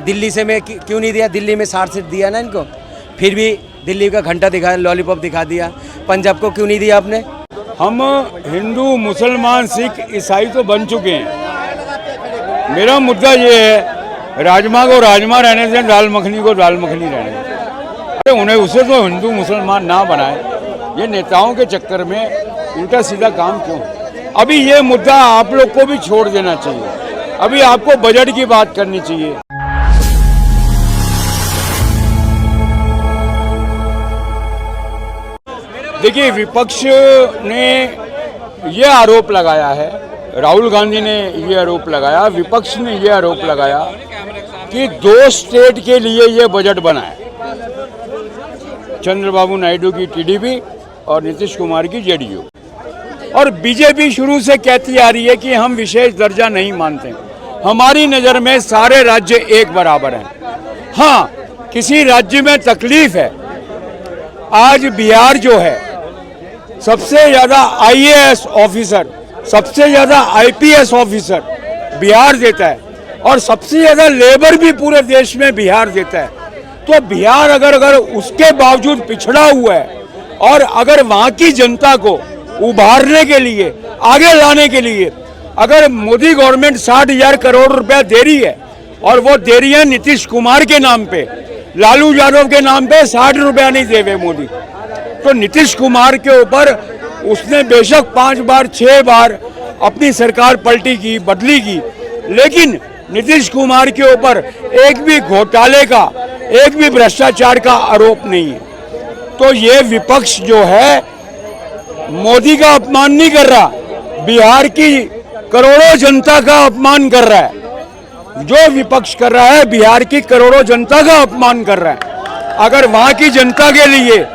दिल्ली से मैं क्यों नहीं दिया, दिल्ली में 60 सीट दिया ना इनको, फिर भी दिल्ली का घंटा दिखाया, लॉलीपॉप दिखा दिया। पंजाब को क्यों नहीं दिया आपने? हम हिंदू, मुसलमान, सिख, ईसाई तो बन चुके हैं। मेरा मुद्दा ये है, राजमा को राजमा रहने से, दाल मखनी को दाल मखनी रहने से। अरे उन्हें उसे तो हिंदू मुसलमान ना बनाए, ये नेताओं के चक्कर में उल्टा सीधा काम क्यों? अभी ये मुद्दा आप लोग को भी छोड़ देना चाहिए। अभी आपको बजट की बात करनी चाहिए। देखिए, विपक्ष ने ये आरोप लगाया है, राहुल गांधी ने ये आरोप लगाया, विपक्ष ने ये आरोप लगाया कि 2 स्टेट के लिए ये बजट बना है, चंद्रबाबू नायडू की टीडीपी और नीतीश कुमार की जेडीयू। और बीजेपी शुरू से कहती आ रही है कि हम विशेष दर्जा नहीं मानते, हमारी नज़र में सारे राज्य एक बराबर हैं। हाँ, किसी राज्य में तकलीफ है। आज बिहार जो है, सबसे ज़्यादा आईएएस ऑफिसर, सबसे ज़्यादा आईपीएस ऑफिसर बिहार देता है, और सबसे ज़्यादा लेबर भी पूरे देश में बिहार देता है। तो बिहार अगर उसके बावजूद पिछड़ा हुआ है, और अगर वहाँ की जनता को उभारने के लिए, आगे लाने के लिए, अगर मोदी गवर्नमेंट 60,000 करोड़ रुपया दे रही है, और वो दे रही है नीतीश कुमार के नाम पे, लालू यादव के नाम पे 60 रुपया नहीं देवे मोदी, तो नीतीश कुमार के ऊपर उसने बेशक 5 बार 6 बार अपनी सरकार पलटी की, बदली की, लेकिन नीतीश कुमार के ऊपर एक भी घोटाले का, एक भी भ्रष्टाचार का आरोप नहीं है। तो ये विपक्ष जो है, मोदी का अपमान नहीं कर रहा, बिहार की करोड़ों जनता का अपमान कर रहा है। जो विपक्ष कर रहा है, बिहार की करोड़ों जनता का अपमान कर रहा है। अगर वहाँ की जनता के लिए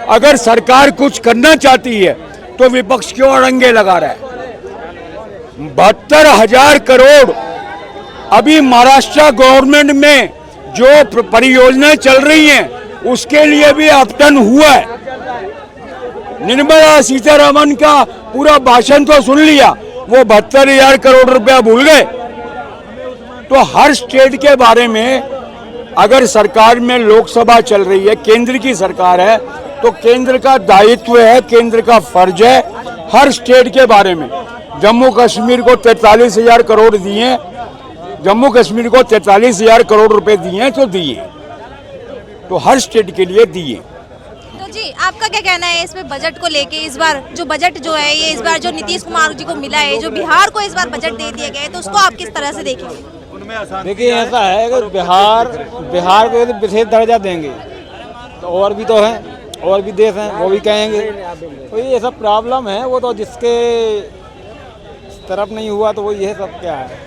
अगर सरकार कुछ करना चाहती है, तो विपक्ष क्यों अड़ंगे लगा रहा है? 72,000 करोड़ अभी महाराष्ट्र गवर्नमेंट में जो परियोजनाएं चल रही हैं, उसके लिए भी अपटन हुआ है। निर्मला सीतारमण का पूरा भाषण तो सुन लिया, वो 72,000 करोड़ रुपया भूल गए। तो हर स्टेट के बारे में, अगर सरकार में लोकसभा चल रही है, केंद्र की सरकार है, तो केंद्र का दायित्व है, केंद्र का फर्ज है हर स्टेट के बारे में। जम्मू कश्मीर को 43,000 करोड़ दिए, जम्मू कश्मीर को 43,000 करोड़ रुपए दिए, तो दिए, तो हर स्टेट के लिए दिए। तो जी, आपका क्या कहना है इसमें बजट को लेके? इस बार जो बजट जो है, ये इस बार जो नीतीश कुमार जी को मिला है, जो बिहार को इस बार बजट दे दिया गया है, तो उसको आप किस तरह से देखेंगे? देखिए, ऐसा है कि बिहार को यदि विशेष दर्जा देंगे, तो और भी तो हैं, और भी देश हैं, वो भी कहेंगे। तो ये सब प्रॉब्लम है, वो तो जिसके तरफ नहीं हुआ तो वो ये सब क्या है,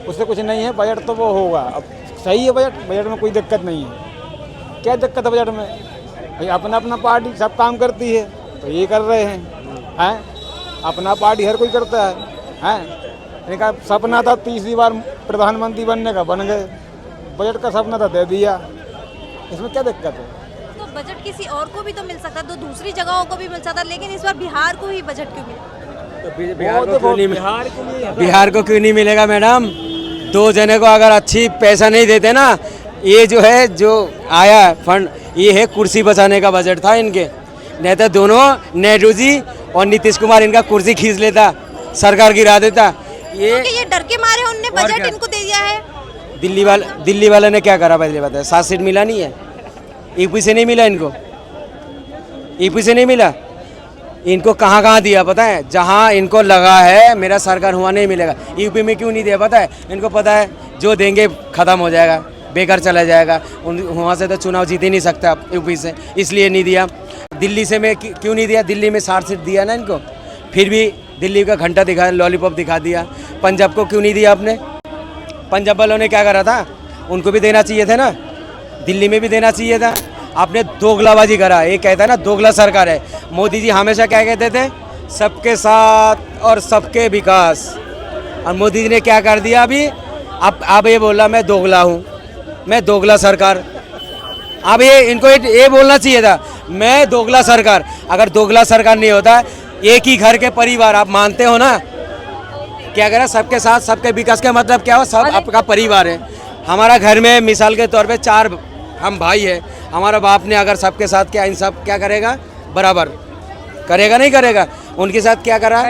उससे कुछ नहीं है। बजट तो वो होगा, अब सही है बजट में कोई दिक्कत नहीं है। क्या दिक्कत है बजट में? भाई अपना अपना पार्टी सब काम करती है, तो ये कर रहे हैं, अपना पार्टी हर कोई करता है। इनका सपना था 30वीं बार प्रधानमंत्री बनने का, बन गए। बजट का सपना था, दे दिया, इसमें क्या दिक्कत है? तो बजट किसी और को भी तो मिल सकता, तो दूसरी जगहों को भी मिल सकता, लेकिन इस बार बिहार को ही बजट क्यों मिला? तो बिहार को क्यों नहीं मिलेगा मैडम? 2 जने को अगर अच्छी पैसा नहीं देते ना, ये जो है, जो आया फंड, ये है कुर्सी बचाने का बजट था इनके, नहीं तो दोनों नायडू जी और नीतीश कुमार इनका कुर्सी खींच लेता, सरकार गिरा देता। ये डर के मारे उनने बजट इनको दे दिया है। दिल्ली वाले ने क्या करा पहले बताया? 7 सीट मिला नहीं है, यूपी से नहीं मिला इनको, यूपी से नहीं मिला इनको। कहाँ दिया पता है? जहाँ इनको लगा है मेरा सरकार हुआ नहीं मिलेगा। यूपी में क्यों नहीं दिया पता है? इनको पता है जो देंगे खत्म हो जाएगा, बेकार चला जाएगा, वहाँ से तो चुनाव जीत ही नहीं सकता यूपी से, इसलिए नहीं दिया। दिल्ली से मैं क्यों नहीं दिया? दिल्ली में 60 सीट दिया ना इनको, फिर भी दिल्ली का घंटा दिखाया, लॉलीपॉप दिखा दिया। पंजाब को क्यों नहीं दिया आपने? पंजाब वालों ने क्या करा था? उनको भी देना चाहिए था ना, दिल्ली में भी देना चाहिए था। आपने दोगलाबाजी करा, ये कहता है ना दोगला सरकार है। मोदी जी हमेशा क्या कहते थे? सबके साथ और सबके विकास। और मोदी जी ने क्या कर दिया अभी? अब ये बोला मैं दोगला हूँ, मैं दोगला सरकार। अब ये इनको ये बोलना चाहिए था, मैं दोगला सरकार। अगर दोगला सरकार नहीं होता, एक ही घर के परिवार, आप मानते हो ना? क्या कह रहा? सबके साथ सबके विकास का मतलब क्या हो? सब आपका परिवार है। हमारा घर में मिसाल के तौर पे 4 हम भाई है, हमारा बाप ने अगर सबके साथ किया, इन सब क्या करेगा? बराबर करेगा, नहीं करेगा? उनके साथ क्या करा?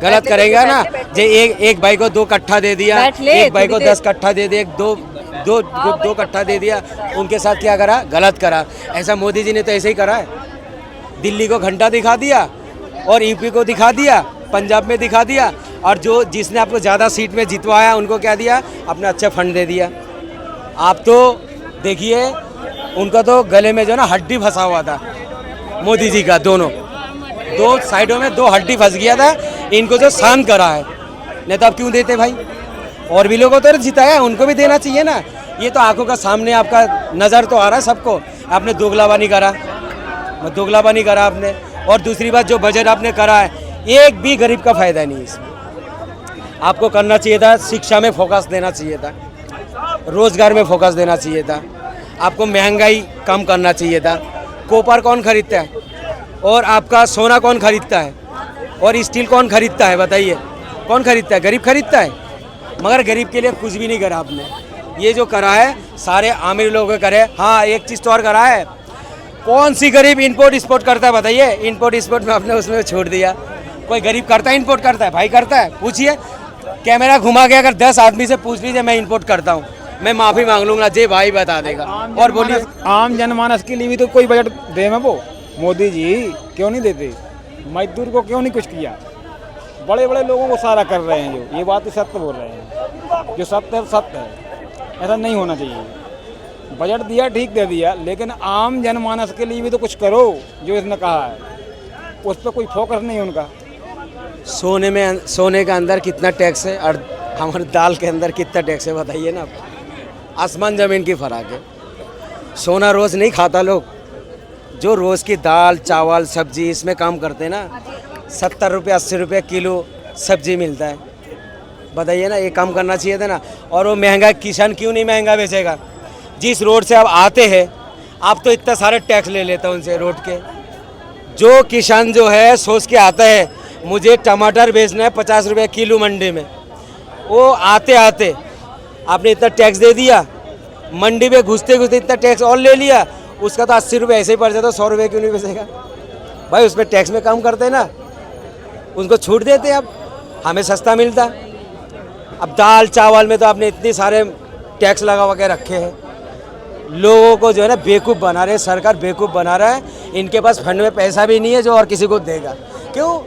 गलत करेगा ना। जो एक भाई को 2 कट्ठा दे दिया, एक भाई को 10 कट्ठा दे दिया, दो कट्ठा दे दिया, उनके साथ क्या करा? गलत करा। ऐसा मोदी जी ने तो ऐसे ही करा है। दिल्ली को घंटा दिखा दिया और यूपी को दिखा दिया, पंजाब में दिखा दिया, और जिसने आपको ज़्यादा सीट में जितवाया उनको क्या दिया? अपना अच्छा फंड दे दिया। आप तो देखिए, उनका तो गले में जो ना हड्डी फंसा हुआ था मोदी जी का, दोनों 2 साइडों में 2 हड्डी फंस गया था। इनको जो शांत करा है, नहीं तो आप क्यों देते भाई? और भी लोगों तो जिताया, उनको भी देना चाहिए ना। ये तो आंखों का सामने आपका नज़र तो आ रहा है सबको। आपने दोगलाबानी करा, दोगलाबानी करा आपने। और दूसरी बात, जो बजट आपने करा है, एक भी गरीब का फ़ायदा नहीं है इसमें। आपको करना चाहिए था, शिक्षा में फोकस देना चाहिए था, रोज़गार में फोकस देना चाहिए था, आपको महंगाई कम करना चाहिए था। कॉपर कौन खरीदता है? और आपका सोना कौन खरीदता है? और स्टील कौन खरीदता है? बताइए, कौन खरीदता है? गरीब खरीदता है। मगर गरीब के लिए कुछ भी नहीं करा आपने। ये जो करा है सारे आमिर लोगों को करे। हाँ, एक चीज़ तो और करा है। कौन सी गरीब इंपोर्ट एक्सपोर्ट करता है? बताइए। इंपोर्ट एक्सपोर्ट में आपने उसमें छोड़ दिया। कोई गरीब करता है इंपोर्ट करता है? भाई करता है? पूछिए, कैमरा घुमा के अगर 10 आदमी से पूछ लीजिए मैं इंपोर्ट करता हूँ, मैं माफ़ी मांग लूँगा, जे भाई बता देगा। और बोलिए, आम जनमानस के लिए भी तो कोई बजट दे में वो मोदी जी क्यों नहीं देते? मजदूर को क्यों नहीं कुछ किया? बड़े बड़े लोगों को सारा कर रहे हैं। जो ये बात तो सत्य बोल रहे हैं, जो सत्य है सत्य है। ऐसा नहीं होना चाहिए। बजट दिया, ठीक दे दिया, लेकिन आम जनमानस के लिए भी तो कुछ करो। जो इसने कहा है उस पर कोई फोकस नहीं उनका। सोने के अंदर कितना टैक्स है और हमारे दाल के अंदर कितना टैक्स है? बताइए ना। आसमान ज़मीन की फ़र्क है। सोना रोज़ नहीं खाता लोग। जो रोज़ की दाल चावल सब्जी इसमें काम करते हैं ना, 70 रुपये 80 रुपये किलो सब्जी मिलता है। बताइए ना, ये काम करना चाहिए था ना। और वो महंगा किसान क्यों नहीं महंगा बेचेगा? जिस रोड से आप आते हैं, आप तो इतना सारे टैक्स ले लेते हैं उनसे रोड के। जो किसान जो है सोच के आता है मुझे टमाटर बेचना है 50 रुपये किलो मंडी में, वो आते आते आपने इतना टैक्स दे दिया, मंडी में घुसते घुसते इतना टैक्स और ले लिया, उसका तो 80 रुपये ऐसे ही पड़ जाता, 100 रुपये क्यों नहीं बेचेगा भाई? उसमें टैक्स में काम करते हैं ना, उनको छूट देते। अब हमें सस्ता मिलता। अब दाल चावल में तो आपने इतने सारे टैक्स लगा के रखे हैं। लोगों को जो है ना बेवकूफ़ बना रहे हैं, सरकार बेवकूफ़ बना रहा है। इनके पास फंड में पैसा भी नहीं है जो और किसी को देगा। क्यों?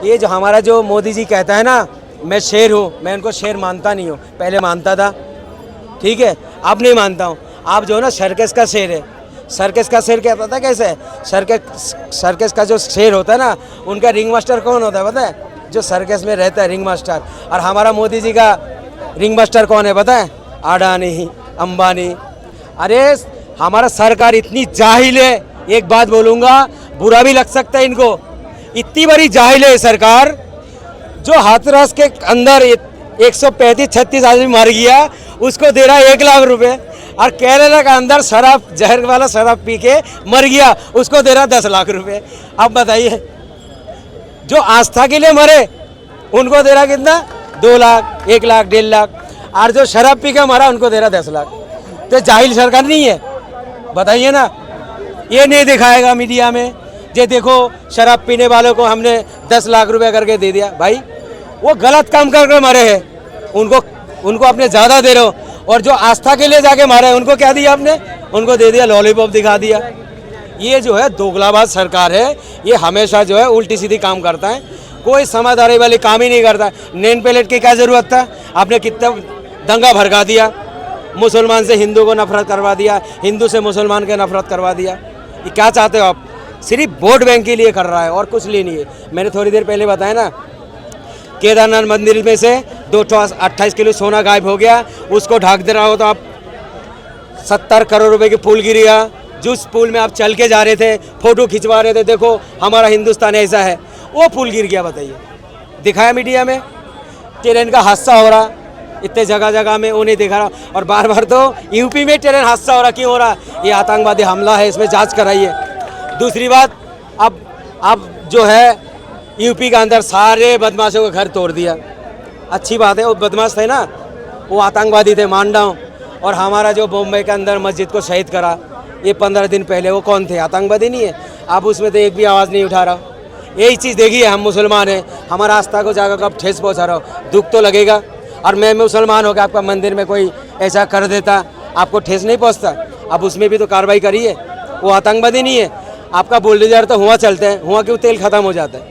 ये जो हमारा जो मोदी जी कहता है ना मैं शेर हूँ, मैं उनको शेर मानता नहीं हूँ। पहले मानता था, ठीक है, अब नहीं मानता हूँ। आप जो है ना सर्कस का शेर है। सर्कस का शेर क्या पता कैसे है? सर्कस का जो शेर होता है ना, उनका रिंग मास्टर कौन होता है पता है? जो सर्कस में रहता है, रिंग मास्टर। और हमारा मोदी जी का रिंग मास्टर कौन है पता है? अडानी, अंबानी। अरे हमारा सरकार इतनी जाहिल है, एक बात बोलूँगा, बुरा भी लग सकता है इनको। इतनी बड़ी जाहिल है सरकार, जो हाथरस के अंदर 135-36 आदमी मर गया, उसको दे रहा है 1 लाख रुपए। और केरला का अंदर शराब, जहर वाला शराब पी के मर गया, उसको दे रहा 10 लाख रुपए। अब बताइए, जो आस्था के लिए मरे उनको दे रहा कितना? 2 लाख, 1 लाख, 1.5 लाख। और जो शराब पी के मरा उनको दे रहा 10 लाख। तो जाहिल सरकार नहीं है? बताइए ना। ये नहीं दिखाएगा मीडिया में, जे देखो शराब पीने वालों को हमने 10 लाख रुपए करके दे दिया। भाई वो गलत काम करके मरे हैं, उनको आपने ज़्यादा दे रहे हो। और जो आस्था के लिए जाके मारे हैं उनको क्या दिया आपने? उनको दे दिया लॉलीपॉप दिखा दिया। ये जो है दोगलाबाज सरकार है। ये हमेशा जो है उल्टी सीधी काम करता है, कोई समझदारी वाली काम ही नहीं करता। नेम प्लेट की क्या ज़रूरत था? आपने कितना दंगा भड़का दिया, मुसलमान से हिंदू को नफरत करवा दिया, हिंदू से मुसलमान के नफरत करवा दिया। ये क्या चाहते हो आप? सिर्फ वोट बैंक के लिए कर रहा है और कुछ लिए नहीं है। मैंने थोड़ी देर पहले बताया ना, केदारनाथ मंदिर में से 228 किलो सोना गायब हो गया, उसको ढाक दे रहा हो तो आप 70 करोड़ रुपए की पुल गिर गया। जिस पुल में आप चल के जा रहे थे, फोटो खिंचवा रहे थे, देखो हमारा हिंदुस्तान ऐसा है, वो पुल गिर गया। बताइए, दिखाया मीडिया में? ट्रेन का हादसा हो रहा इतने जगह जगह में, वो नहीं दिखा रहा। और बार बार तो यूपी में ट्रेन हादसा हो रहा, क्यों हो रहा? ये आतंकवादी हमला है, इसमें जांच कराइए। दूसरी बात, अब जो है यूपी के अंदर सारे बदमाशों के घर तोड़ दिया। अच्छी बात है, वो बदमाश थे ना, वो आतंकवादी थे, मान रहा हूँ। और हमारा जो बॉम्बे के अंदर मस्जिद को शहीद करा ये 15 दिन पहले, वो कौन थे? आतंकवादी नहीं है? आप उसमें तो एक भी आवाज़ नहीं उठा रहा। यही चीज़ देखिए, हम मुसलमान हैं, हमारा आस्था को जाकर कब ठेस पहुँचा रहा हो, दुख तो लगेगा। और मैं मुसलमान होकर आपका मंदिर में कोई ऐसा कर देता, आपको ठेस नहीं पहुँचता? अब उसमें भी तो कार्रवाई करिए, वो आतंकवादी नहीं है। आपका बुलडोजर तो हुआ चलते हैं, हुआ क्यों तेल ख़त्म हो जाता है।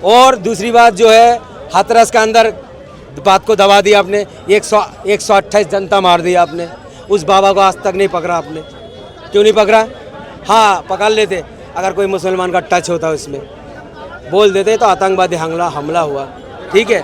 और दूसरी बात जो है, हाथरस के अंदर बात को दबा दिया आपने, 128 जनता मार दी आपने, उस बाबा को आज तक नहीं पकड़ा आपने। क्यों नहीं पकड़ा? हाँ, पकड़ लेते अगर कोई मुसलमान का टच होता उसमें, बोल देते तो आतंकवादी हमला हुआ, ठीक है।